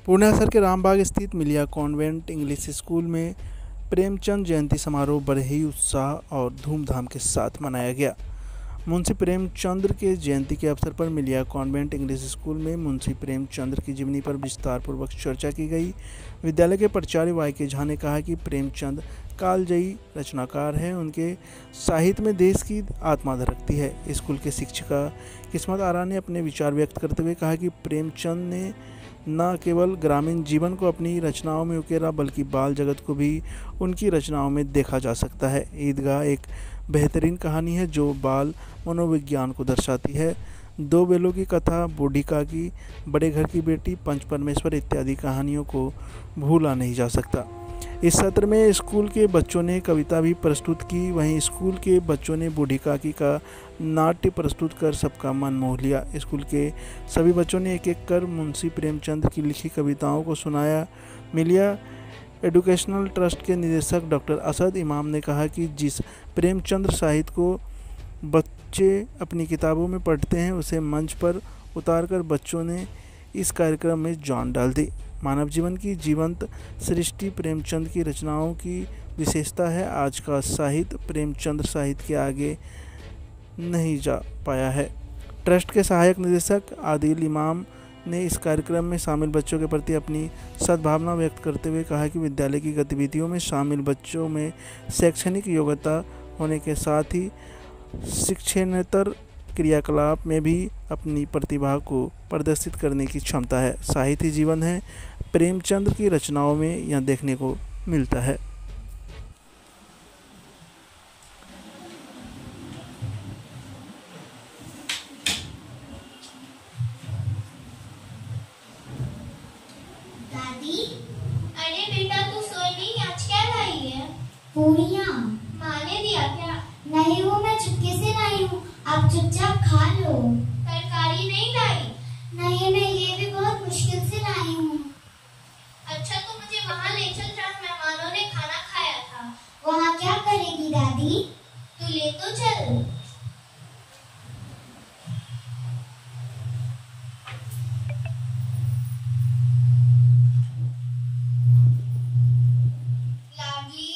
पूर्णिया के रामबाग स्थित मिलिया कॉन्वेंट इंग्लिश स्कूल में प्रेमचंद जयंती समारोह बड़े ही उत्साह और धूमधाम के साथ मनाया गया। मुंशी प्रेमचंद के जयंती के अवसर पर मिलिया कॉन्वेंट इंग्लिश स्कूल में मुंशी प्रेमचंद की जीवनी पर विस्तारपूर्वक चर्चा की गई। विद्यालय के प्राचार्य वाई.के. झा ने कहा कि प्रेमचंद कालजयी रचनाकार हैं। उनके साहित्य में देश की आत्मा धड़कती है। स्कूल के शिक्षिका किस्मत आरा ने अपने विचार व्यक्त करते हुए कहा कि प्रेमचंद ने न केवल ग्रामीण जीवन को अपनी रचनाओं में उकेरा, बल्कि बाल जगत को भी उनकी रचनाओं में देखा जा सकता है। ईदगाह एक बेहतरीन कहानी है जो बाल मनोविज्ञान को दर्शाती है। दो बेलों की कथा, बूढ़ी काकी, बड़े घर की बेटी, पंच परमेश्वर इत्यादि कहानियों को भूला नहीं जा सकता। इस सत्र में स्कूल के बच्चों ने कविता भी प्रस्तुत की। वहीं स्कूल के बच्चों ने बूढ़ी काकी का नाट्य प्रस्तुत कर सबका मन मोह लिया। स्कूल के सभी बच्चों ने एक एक कर मुंशी प्रेमचंद की लिखी कविताओं को सुनाया। मिलिया एजुकेशनल ट्रस्ट के निदेशक डॉक्टर असद इमाम ने कहा कि जिस प्रेमचंद साहित्य को बच्चे अपनी किताबों में पढ़ते हैं, उसे मंच पर उतारकर बच्चों ने इस कार्यक्रम में जान डाल दी। मानव जीवन की जीवंत सृष्टि प्रेमचंद की रचनाओं की विशेषता है। आज का साहित्य प्रेमचंद साहित्य के आगे नहीं जा पाया है। ट्रस्ट के सहायक निदेशक आदिल इमाम ने इस कार्यक्रम में शामिल बच्चों के प्रति अपनी सद्भावना व्यक्त करते हुए कहा कि विद्यालय की गतिविधियों में शामिल बच्चों में शैक्षणिक योग्यता होने के साथ ही शिक्षणेतर क्रियाकलाप में भी अपनी प्रतिभा को प्रदर्शित करने की क्षमता है। साहित्य जीवन है, प्रेमचंद की रचनाओं में यह देखने को मिलता है। दादी, अरे बेटा तू सोई नहीं, आज क्या लाई है? पूरियां। माँ ने दिया क्या? नहीं, वो मैं चुपके से लाई हूँ, आप चुपचाप खा लो। तरकारी नहीं लाई? नहीं, मैं ये भी बहुत मुश्किल से लाई हूँ। अच्छा तो मुझे वहाँ ले चल जहाँ मेहमानों ने खाना खाया था। वहाँ क्या करेगी दादी? तू ले तो चल। लाडली,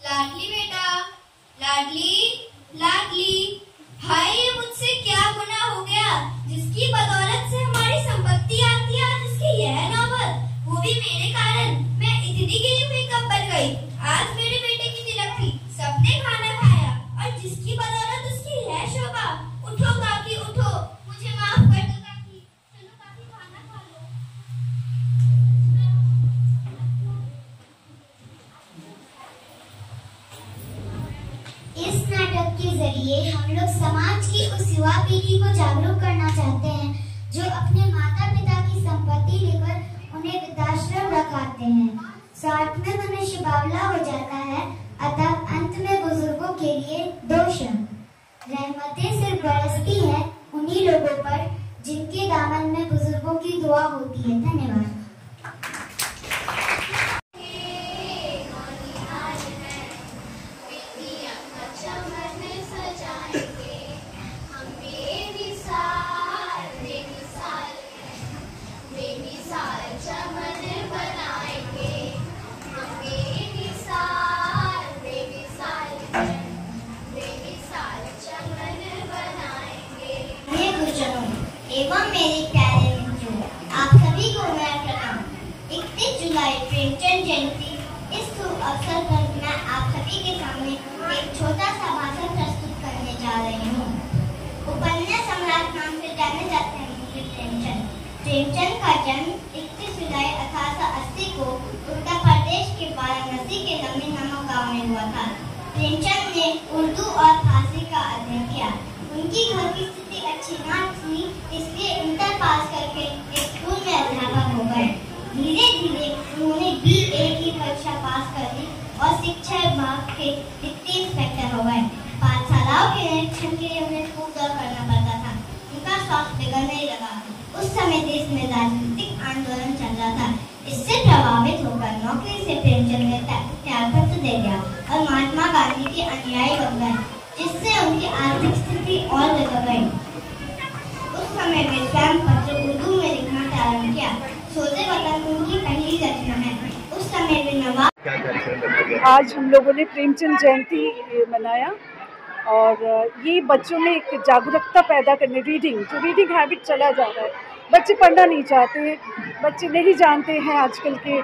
लाडली बेटा, लाडली, लाडली। हाय, ये मुझसे क्या गुनाह हो गया जिसकी बदौलत से हमारी संपत्ति आती है, आज इसकी यह नौबत, वो भी मेरे कारण। मैं इतनी गिरी हुई कब बन गई? आज मेरे बेटे की तिलक थी, सबने खाना खाया और जिसकी बदौलत उसकी है शोभा। उठो काकी उठो, मुझे माफ कर दो काकी। चलो काकी खाना खा लो। इस नाटक के जरिए हम लोग समाज की उस युवा पीढ़ी को जागरूक करना चाहते हैं जो अपने माता पिता की संपत्ति लेकर उन्हें वृद्धाश्रम रखाते हैं। स्वार्थ में मनुष्य बावला हो जाता है, अतः अंत में बुजुर्गों के लिए दो शब्द रहमतें सिर्फ बरसती है उन्हीं लोगों पर जिनके दामन में बुजुर्गों की दुआ होती है। धन्यवाद। एवं मेरे प्यारे मित्रों, आप सभी को मैं प्रणाम। 31 जुलाई प्रेमचंद जयंती, इस शुभ अवसर पर मैं आप सभी के सामने एक छोटा सा भाषण प्रस्तुत करने जा रही हूँ। उपन्यास सम्राट नाम से जाने जाते हैं मुंशी प्रेमचंद। प्रेमचंद का जन्म 31 जुलाई 1880 को उत्तर प्रदेश के वाराणसी के नमी नामक गाँव में हुआ था। प्रेमचंद ने उर्दू और फारसी का अध्ययन किया। उनकी घर की स्थिति अच्छी न थी, इसलिए इंटर पास करके एक स्कूल में अध्यापक हो गए। धीरे धीरे उन्होंने BA की परीक्षा पास कर ली और शिक्षा विभाग के डिप्टी इंस्पेक्टर हो गए। पाठशालाओं के निरीक्षण के लिए उन्हें खूब दौड़ करना पड़ता था। उनका स्वास्थ्य बिगड़ने लगा। उस समय देश में राजनीतिक आंदोलन चल रहा था। इससे प्रभावित होकर नौकरी से प्रेमचंद ने त्यागपत्र दे दिया और महात्मा गांधी के अनुयायी बन गए, जिससे उनकी आर्थिक स्थिति और बिगड़ गई। उस समय वे स्वयं पत्र उर्दू में लिखना प्रारंभ किया। सोते वक्त उनकी पहली रचना है। उस समय वे नवाब। क्या कार्यक्रम रखा गया? आज हम लोगों ने प्रेमचंद जयंती मनाया और ये बच्चों में एक जागरूकता पैदा करने, जो रीडिंग हैबिट चला जा रहा है। बच्चे पढ़ना नहीं चाहते, बच्चे नहीं जानते हैं आजकल के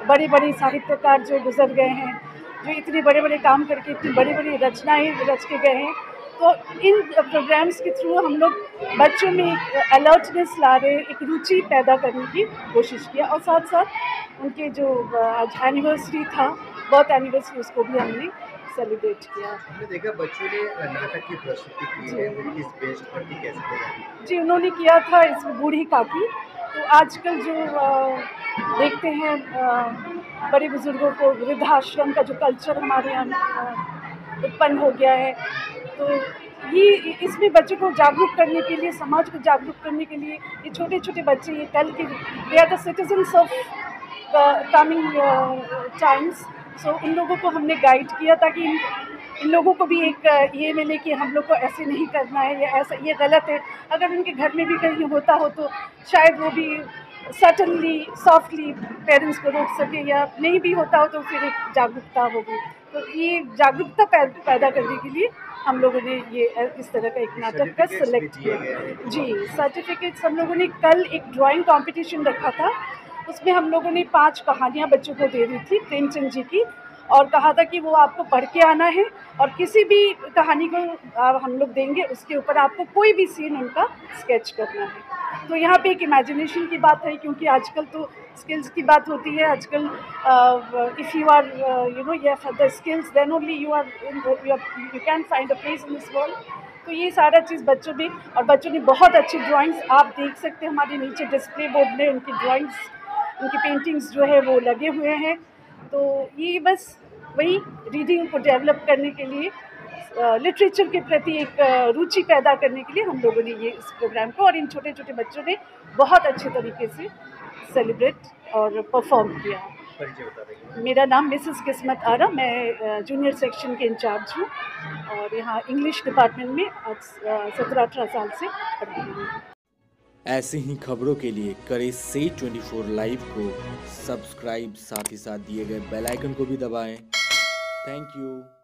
बड़े बड़े साहित्यकार जो गुजर गए हैं, जो इतने बड़े बड़े काम करके इतनी बड़ी बड़ी रचनाएं रच के गए हैं। तो इन प्रोग्राम्स के थ्रू हम लोग बच्चों में एक अलर्टनेस ला रहे, एक रुचि पैदा करने की कोशिश किया और साथ साथ उनके जो आज एनिवर्सरी था, बर्थ एनिवर्सरी, उसको भी हमने सेलिब्रेट किया। हमने देखा बच्चों ने नाटक की प्रस्तुति की है, वो किस बेस पर थी, कैसे तैयारी? जी, उन्होंने किया था इसमें बूढ़ी काकी। तो आजकल जो देखते हैं बड़े बुजुर्गों को, वृद्धाश्रम का जो कल्चर हमारे यहाँ उत्पन्न हो गया है, तो ये इसमें बच्चों को जागरूक करने के लिए, समाज को जागरूक करने के लिए ये छोटे छोटे बच्चे, ये कल के they are the citizens of coming times. So उन लोगों को हमने गाइड किया ताकि इन लोगों को भी एक ये मिले कि हम लोग को ऐसे नहीं करना है, या ऐसा ये गलत है। अगर उनके घर में भी कहीं होता हो तो शायद वो भी सटनली सॉफ्टली पेरेंट्स को रोक सके, या नहीं भी होता हो तो फिर एक जागरूकता होगी। तो ये जागरूकता पैदा करने के लिए हम लोगों ने ये इस तरह का एक नाटक का सेलेक्ट किया। जी, सर्टिफिकेट्स हम लोगों ने कल एक ड्राइंग कंपटीशन रखा था, उसमें हम लोगों ने 5 कहानियाँ बच्चों को दे दी थी प्रेमचंद जी की, और कहा था कि वो आपको पढ़ के आना है और किसी भी कहानी को हम लोग देंगे, उसके ऊपर आपको कोई भी सीन उनका स्केच करना है। तो यहाँ पे एक इमेजिनेशन की बात है, क्योंकि आजकल तो स्किल्स की बात होती है। आजकल if you are you have the skills, then only you can find a place in this world. तो ये सारा चीज़ बच्चों में, और बच्चों ने बहुत अच्छी ड्राइंग्स, आप देख सकते हैं हमारे नीचे डिस्प्ले बोर्ड में उनकी ड्राइंग्स, उनकी पेंटिंग्स जो है वो लगे हुए हैं। तो ये बस वही रीडिंग को डेवलप करने के लिए, लिटरेचर के प्रति एक रुचि पैदा करने के लिए हम लोगों ने ये इस प्रोग्राम को, और इन छोटे छोटे बच्चों ने बहुत अच्छे तरीके से सेलिब्रेट और परफॉर्म किया। परिचय बता देंगे? मेरा नाम मिसेस किस्मत आरा, मैं जूनियर सेक्शन के इंचार्ज हूँ और यहाँ इंग्लिश डिपार्टमेंट में आज 17-18 साल से पढ़ रही हूँ। ऐसे ही खबरों के लिए करें से 24 लाइव को सब्सक्राइब, साथ ही साथ दिए गए बेल आइकन को भी दबाएं। Thank you.